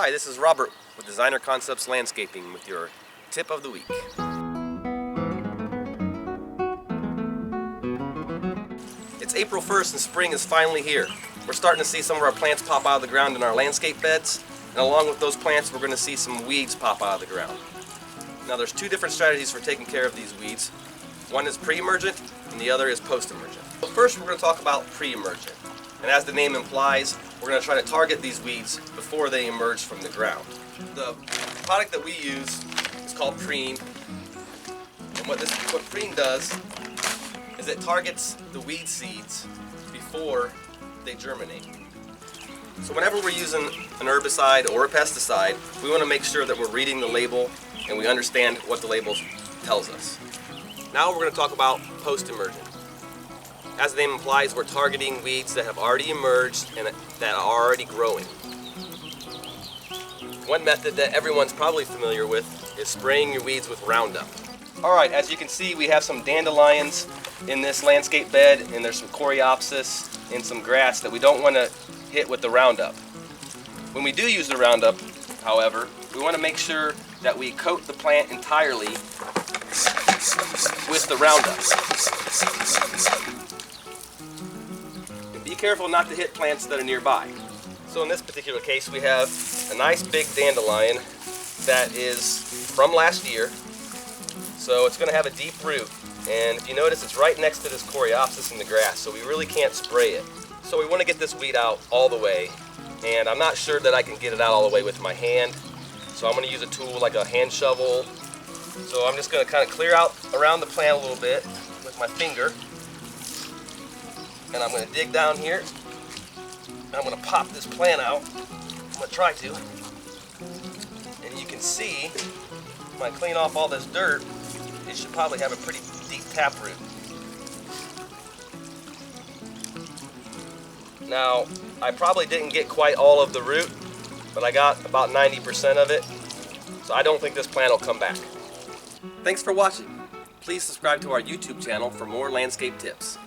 Hi, this is Robert with Designer Concepts Landscaping with your tip of the week. It's April 1st and spring is finally here. We're starting to see some of our plants pop out of the ground in our landscape beds, and along with those plants we're going to see some weeds pop out of the ground. Now there's two different strategies for taking care of these weeds. One is pre-emergent and the other is post-emergent. So first we're going to talk about pre-emergent. And as the name implies, we're going to try to target these weeds before they emerge from the ground. The product that we use is called Preen. And what Preen does is it targets the weed seeds before they germinate. So whenever we're using an herbicide or a pesticide, we want to make sure that we're reading the label and we understand what the label tells us. Now we're going to talk about post-emergent. As the name implies, we're targeting weeds that have already emerged and that are already growing. One method that everyone's probably familiar with is spraying your weeds with Roundup. Alright, as you can see, we have some dandelions in this landscape bed, and there's some coreopsis and some grass that we don't want to hit with the Roundup. When we do use the Roundup, however, we want to make sure that we coat the plant entirely with the Roundup. Be careful not to hit plants that are nearby. So in this particular case we have a nice big dandelion that is from last year. So it's going to have a deep root, and if you notice it's right next to this coreopsis in the grass, so we really can't spray it. So we want to get this weed out all the way, and I'm not sure that I can get it out all the way with my hand. So I'm going to use a tool like a hand shovel. So I'm just going to kind of clear out around the plant a little bit with my finger. And I'm going to dig down here, and I'm going to pop this plant out. I'm going to try to. And you can see, if I clean off all this dirt, it should probably have a pretty deep taproot. Now, I probably didn't get quite all of the root, but I got about 90% of it. So I don't think this plant will come back. Thanks for watching. Please subscribe to our YouTube channel for more landscape tips.